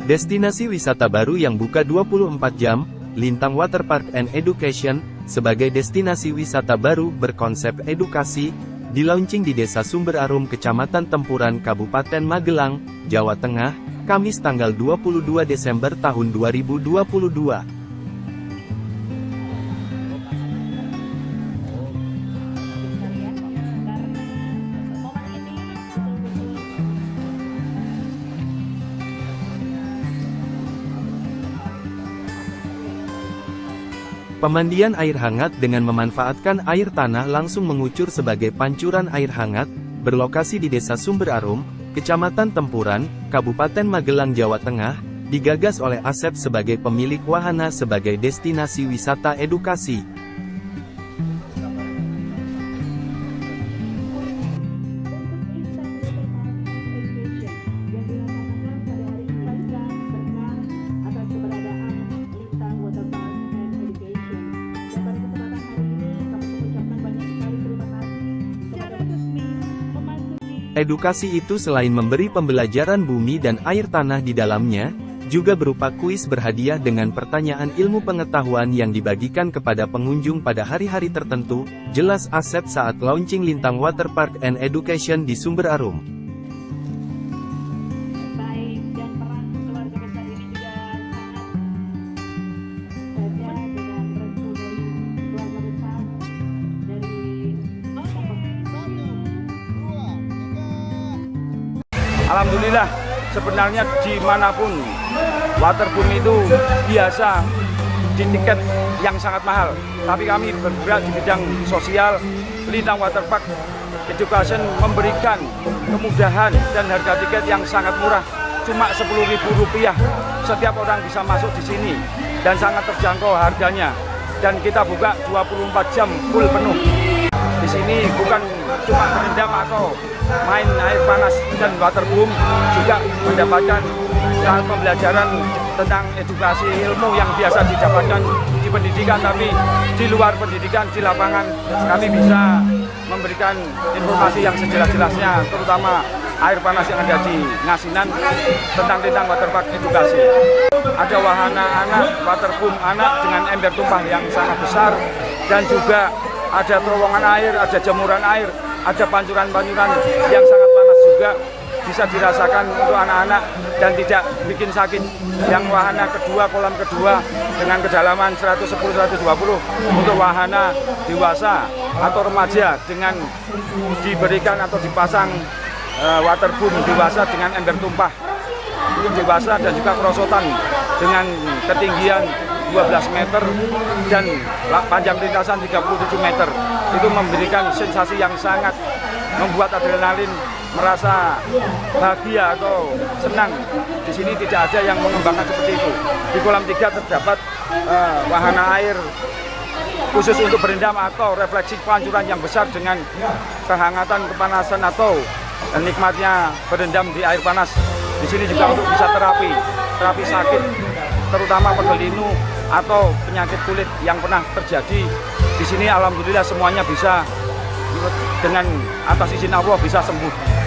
Destinasi wisata baru yang buka 24 jam, Lintang Waterpark and Education, sebagai destinasi wisata baru berkonsep edukasi, di-launching di Desa Sumber Arum Kecamatan Tempuran Kabupaten Magelang, Jawa Tengah, Kamis tanggal 22 Desember tahun 2022. Pemandian air hangat dengan memanfaatkan air tanah langsung mengucur sebagai pancuran air hangat, berlokasi di Desa Sumber Arum, Kecamatan Tempuran, Kabupaten Magelang, Jawa Tengah, digagas oleh Asep sebagai pemilik wahana sebagai destinasi wisata edukasi. Edukasi itu selain memberi pembelajaran bumi dan air tanah di dalamnya, juga berupa kuis berhadiah dengan pertanyaan ilmu pengetahuan yang dibagikan kepada pengunjung pada hari-hari tertentu, jelas Asep saat launching Lintang Waterpark and Education di Sumber Arum. Alhamdulillah, sebenarnya dimanapun waterboom itu biasa di tiket yang sangat mahal. Tapi kami bergerak di bidang sosial, Lintang Waterpark Education memberikan kemudahan dan harga tiket yang sangat murah, cuma Rp10.000. Setiap orang bisa masuk di sini dan sangat terjangkau harganya. Dan kita buka 24 jam full penuh. Di sini bukan cuma berendam atau main air panas dan waterboom, juga mendapatkan pembelajaran tentang edukasi ilmu yang biasa didapatkan di pendidikan, tapi di luar pendidikan, di lapangan kami bisa memberikan informasi yang sejelas-jelasnya, terutama air panas yang ada di Ngasinan tentang Lintang Waterpark Edukasi. Ada wahana anak, waterboom anak dengan ember tumpah yang sangat besar, dan juga ada terowongan air, ada jemuran air, ada pancuran-pancuran yang sangat panas juga, bisa dirasakan untuk anak-anak dan tidak bikin sakit. Yang wahana kedua, kolam kedua dengan kedalaman 110-120 untuk wahana dewasa atau remaja dengan diberikan atau dipasang waterboom dewasa dengan ember tumpah untuk dewasa, dan juga perosotan dengan ketinggian 12 meter dan panjang lintasan 37 meter. Itu memberikan sensasi yang sangat membuat adrenalin, merasa bahagia atau senang. Di sini tidak ada yang mengembangkan seperti itu. Di kolam 3 terdapat wahana air khusus untuk berendam atau refleksi pancuran yang besar dengan kehangatan, kepanasan atau nikmatnya berendam di air panas. Di sini juga untuk bisa terapi sakit, terutama pegelinu atau penyakit kulit yang pernah terjadi. Di sini alhamdulillah semuanya bisa dengan atas izin Allah bisa sembuh.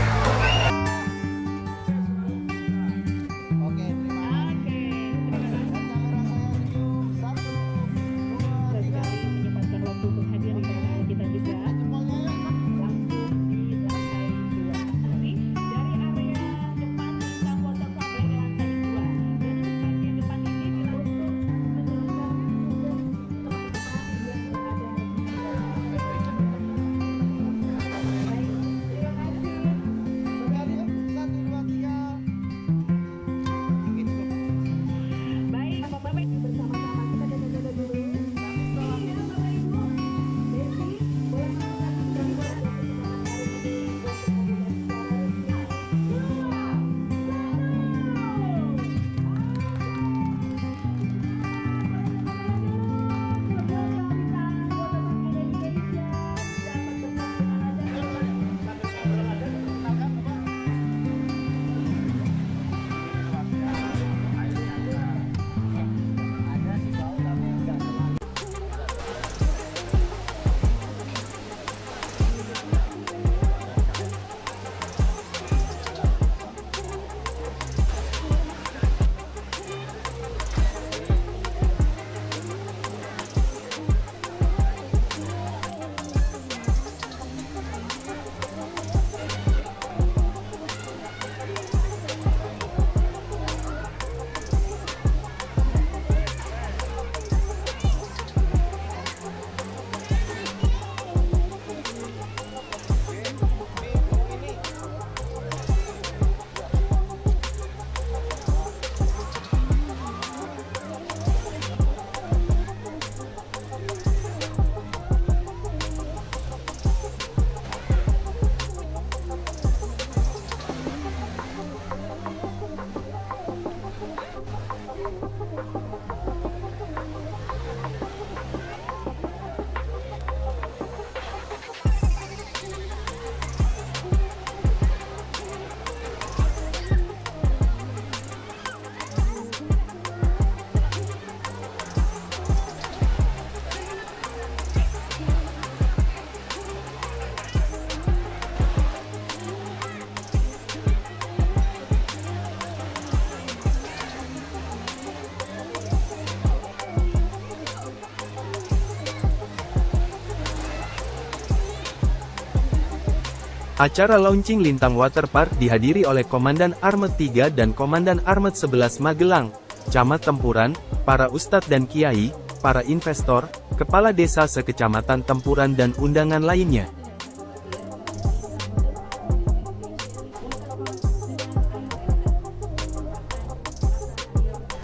Acara launching Lintang Waterpark dihadiri oleh Komandan Armet 3 dan Komandan Armet 11 Magelang, Camat Tempuran, para ustadz dan kiai, para investor, kepala desa sekecamatan Tempuran dan undangan lainnya.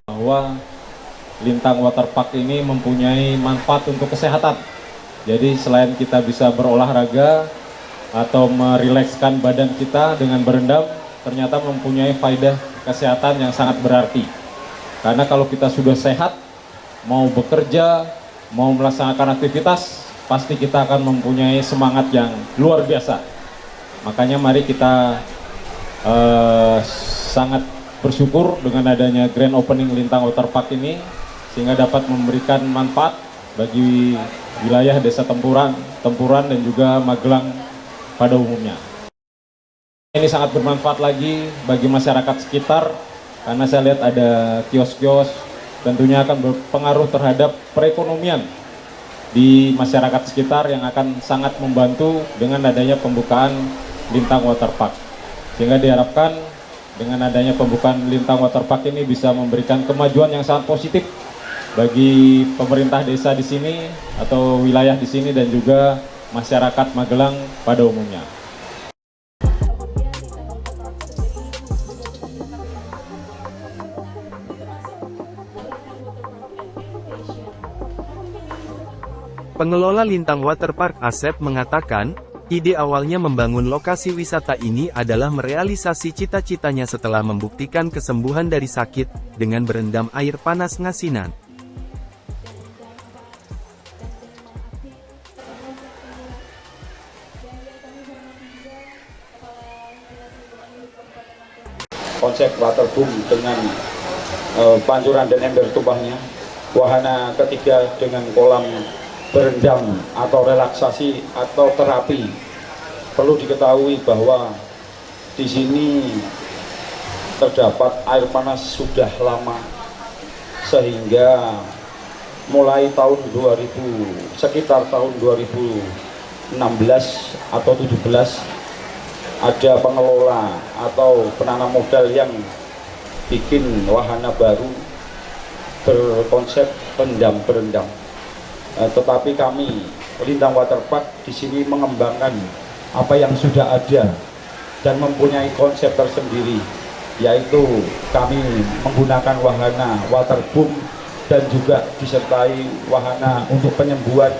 Bahwa Lintang Waterpark ini mempunyai manfaat untuk kesehatan. Jadi selain kita bisa berolahraga atau merilekskan badan kita dengan berendam, ternyata mempunyai faedah kesehatan yang sangat berarti. Karena kalau kita sudah sehat, mau bekerja, mau melaksanakan aktivitas, pasti kita akan mempunyai semangat yang luar biasa. Makanya mari kita sangat bersyukur dengan adanya grand opening Lintang Waterpark ini, sehingga dapat memberikan manfaat bagi wilayah Desa Tempuran dan juga Magelang pada umumnya. Ini sangat bermanfaat lagi bagi masyarakat sekitar, karena saya lihat ada kios-kios, tentunya akan berpengaruh terhadap perekonomian di masyarakat sekitar yang akan sangat membantu dengan adanya pembukaan Lintang Waterpark. Sehingga diharapkan dengan adanya pembukaan Lintang Waterpark ini bisa memberikan kemajuan yang sangat positif bagi pemerintah desa di sini atau wilayah di sini dan juga masyarakat Magelang pada umumnya. Pengelola Lintang Waterpark Asep mengatakan, ide awalnya membangun lokasi wisata ini adalah merealisasi cita-citanya setelah membuktikan kesembuhan dari sakit dengan berendam air panas ngasinan. Konsep waterboom dengan pancuran dan ember tumpahnya, wahana ketiga dengan kolam berendam atau relaksasi atau terapi. Perlu diketahui bahwa di sini terdapat air panas sudah lama, sehingga mulai tahun 2000, sekitar tahun 2016 atau 17, ada pengelola atau penanam modal yang bikin wahana baru berkonsep berendam. Tetapi kami Lintang Waterpark di sini mengembangkan apa yang sudah ada dan mempunyai konsep tersendiri, yaitu kami menggunakan wahana waterboom dan juga disertai wahana untuk penyembuhan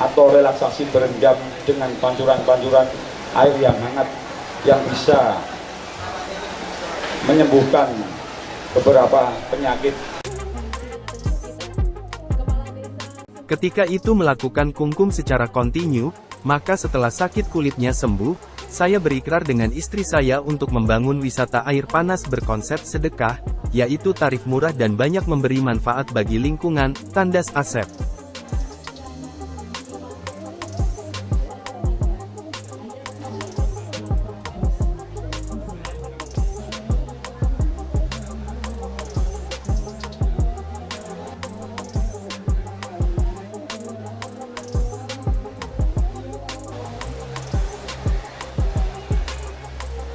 atau relaksasi berendam dengan pancuran-pancuran air yang hangat yang bisa menyembuhkan beberapa penyakit. Ketika itu melakukan kungkum secara kontinu, maka setelah sakit kulitnya sembuh, saya berikrar dengan istri saya untuk membangun wisata air panas berkonsep sedekah, yaitu tarif murah dan banyak memberi manfaat bagi lingkungan, tandas Asep.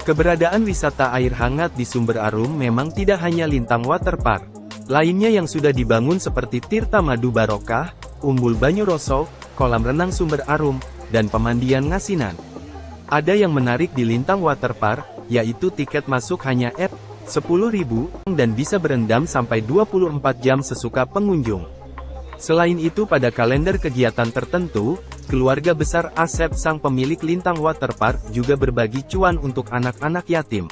Keberadaan wisata air hangat di Sumber Arum memang tidak hanya Lintang Waterpark. Lainnya yang sudah dibangun seperti Tirta Madu Barokah, Umbul Banyu Roso, kolam renang Sumber Arum, dan pemandian ngasinan. Ada yang menarik di Lintang Waterpark, yaitu tiket masuk hanya Rp10.000, dan bisa berendam sampai 24 jam sesuka pengunjung. Selain itu pada kalender kegiatan tertentu, keluarga besar Asep sang pemilik Lintang Waterpark juga berbagi cuan untuk anak-anak yatim.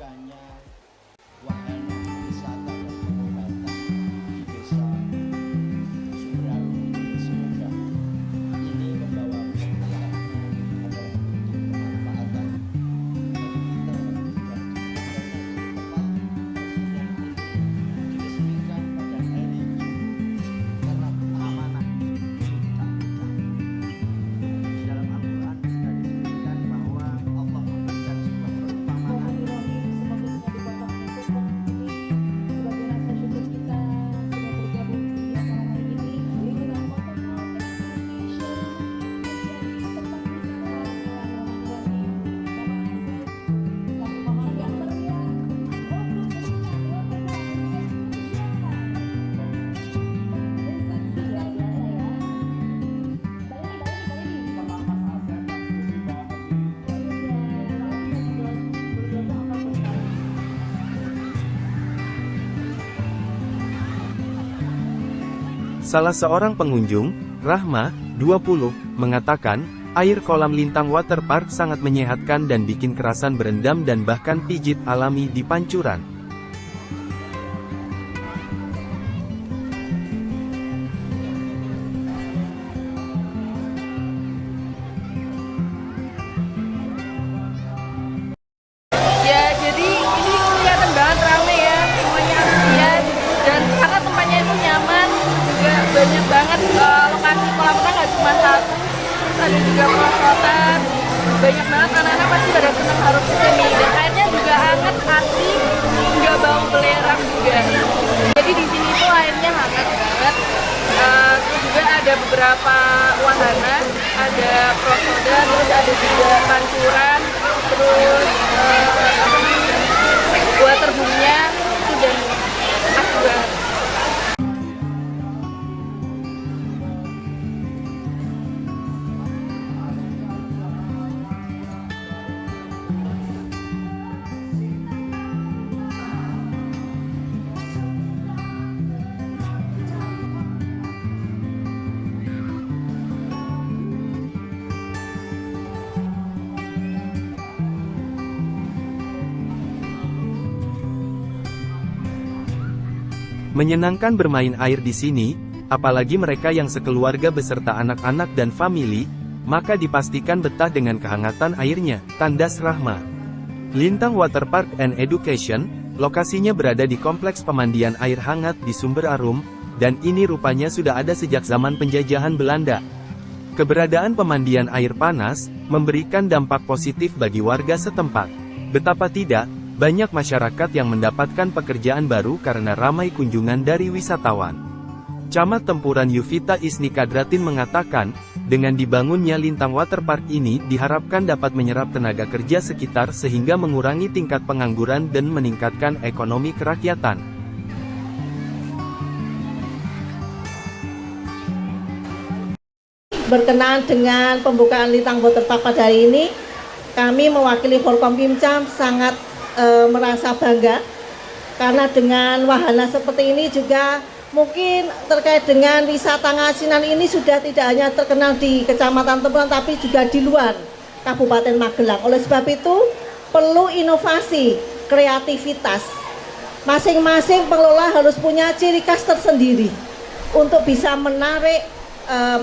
adanya wahana wisata dan pengobatan di desa Sumberarum ini, semoga ini membawa manfaat untuk kemanfaatan bagi kita dan juga tempat yang diresmikan pada hari karena amanah dalam Al-Quran sudah disebutkan bahwa Allah memberikan sebuah keutamaan. Salah seorang pengunjung, Rahma, 20, mengatakan, air kolam Lintang Waterpark sangat menyehatkan dan bikin kerasan berendam dan bahkan pijit alami di pancuran. Ya, jadi ini kelihatan banget rame ya, semuanya antusias dan karena tempatnya itu nyaman, juga banyak banget lokasi kolam renang nggak cuma satu, terus ada juga perosotan, banyak banget anak-anak pasti pada senang harus kesini dan airnya juga hangat, asli, nggak bau belerang juga. Jadi di sini tuh airnya hangat banget. Terus juga ada beberapa wahana, ada perosotan, terus ada juga pancuran, terus waterboomnya itu dan asli banget. Menyenangkan bermain air di sini, apalagi mereka yang sekeluarga beserta anak-anak dan famili, maka dipastikan betah dengan kehangatan airnya, tandas Rahma. Lintang Waterpark and Education, lokasinya berada di Kompleks Pemandian Air Hangat di Sumberarum, dan ini rupanya sudah ada sejak zaman penjajahan Belanda. Keberadaan pemandian air panas, memberikan dampak positif bagi warga setempat. Betapa tidak, banyak masyarakat yang mendapatkan pekerjaan baru karena ramai kunjungan dari wisatawan. Camat Tempuran Yuvita Isni Kadratin mengatakan, dengan dibangunnya Lintang Waterpark ini diharapkan dapat menyerap tenaga kerja sekitar sehingga mengurangi tingkat pengangguran dan meningkatkan ekonomi kerakyatan. Berkenaan dengan pembukaan Lintang Waterpark pada hari ini, kami mewakili Forkompimda sangat merasa bangga karena dengan wahana seperti ini juga mungkin terkait dengan wisata ngasinan ini sudah tidak hanya terkenal di Kecamatan Tempuran tapi juga di luar Kabupaten Magelang. Oleh sebab itu perlu inovasi, kreativitas. Masing-masing pengelola harus punya ciri khas tersendiri untuk bisa menarik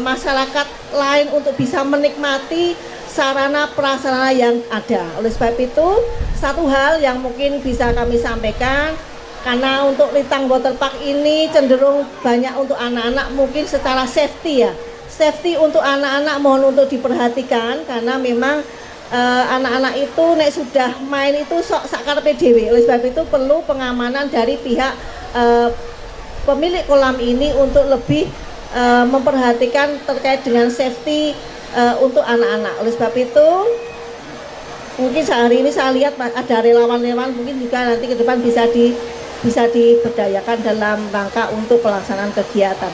masyarakat lain untuk bisa menikmati sarana prasarana yang ada. Oleh sebab itu, satu hal yang mungkin bisa kami sampaikan, karena untuk Lintang Waterpark ini cenderung banyak untuk anak-anak, mungkin secara safety ya. Safety untuk anak-anak mohon untuk diperhatikan, karena memang anak-anak itu nek sudah main itu sok sakarepe dhewe. Oleh sebab itu perlu pengamanan dari pihak pemilik kolam ini untuk lebih memperhatikan terkait dengan safety untuk anak-anak. Oleh sebab itu mungkin sehari ini saya lihat ada relawan-relawan mungkin juga nanti ke depan bisa diberdayakan dalam rangka untuk pelaksanaan kegiatan.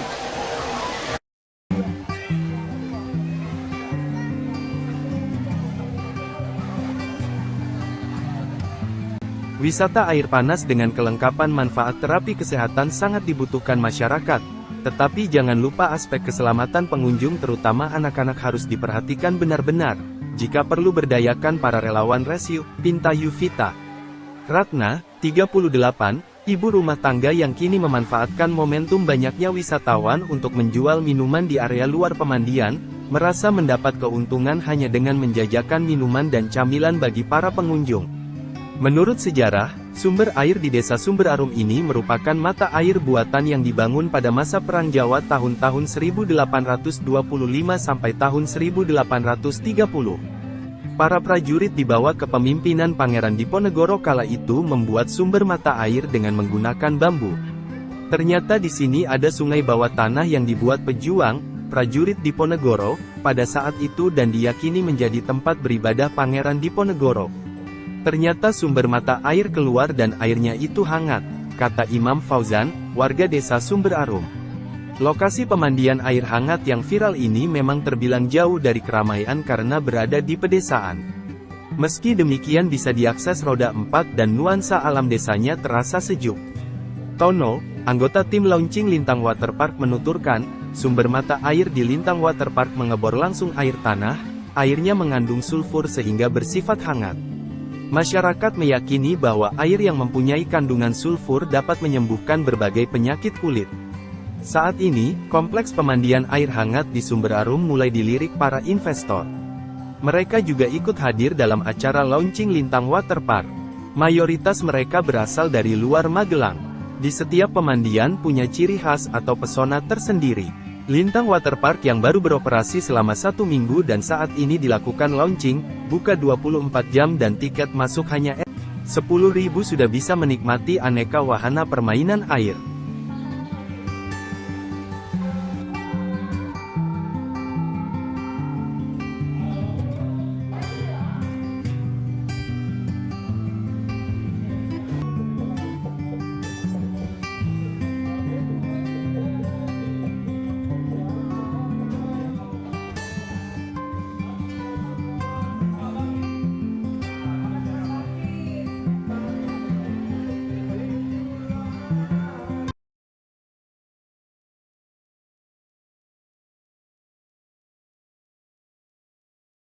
Wisata air panas dengan kelengkapan manfaat terapi kesehatan sangat dibutuhkan masyarakat. Tetapi jangan lupa aspek keselamatan pengunjung terutama anak-anak harus diperhatikan benar-benar. Jika perlu berdayakan para relawan rescue, pinta Yuvita. Ratna, 38, ibu rumah tangga yang kini memanfaatkan momentum banyaknya wisatawan untuk menjual minuman di area luar pemandian, merasa mendapat keuntungan hanya dengan menjajakan minuman dan camilan bagi para pengunjung. Menurut sejarah, sumber air di Desa Sumber Arum ini merupakan mata air buatan yang dibangun pada masa Perang Jawa tahun-tahun 1825 sampai tahun 1830. Para prajurit di bawah kepemimpinan Pangeran Diponegoro kala itu membuat sumber mata air dengan menggunakan bambu. Ternyata di sini ada sungai bawah tanah yang dibuat pejuang, prajurit Diponegoro, pada saat itu dan diyakini menjadi tempat beribadah Pangeran Diponegoro. Ternyata sumber mata air keluar dan airnya itu hangat, kata Imam Fauzan, warga Desa Sumber Arum. Lokasi pemandian air hangat yang viral ini memang terbilang jauh dari keramaian karena berada di pedesaan. Meski demikian bisa diakses roda 4 dan nuansa alam desanya terasa sejuk. Tono, anggota tim launching Lintang Waterpark menuturkan, sumber mata air di Lintang Waterpark mengebor langsung air tanah, airnya mengandung sulfur sehingga bersifat hangat. Masyarakat meyakini bahwa air yang mempunyai kandungan sulfur dapat menyembuhkan berbagai penyakit kulit. Saat ini, kompleks pemandian air hangat di Sumber Arum mulai dilirik para investor. Mereka juga ikut hadir dalam acara launching Lintang Waterpark. Mayoritas mereka berasal dari luar Magelang. Di setiap pemandian punya ciri khas atau pesona tersendiri. Lintang Waterpark yang baru beroperasi selama 1 minggu dan saat ini dilakukan launching, buka 24 jam dan tiket masuk hanya 10.000 sudah bisa menikmati aneka wahana permainan air.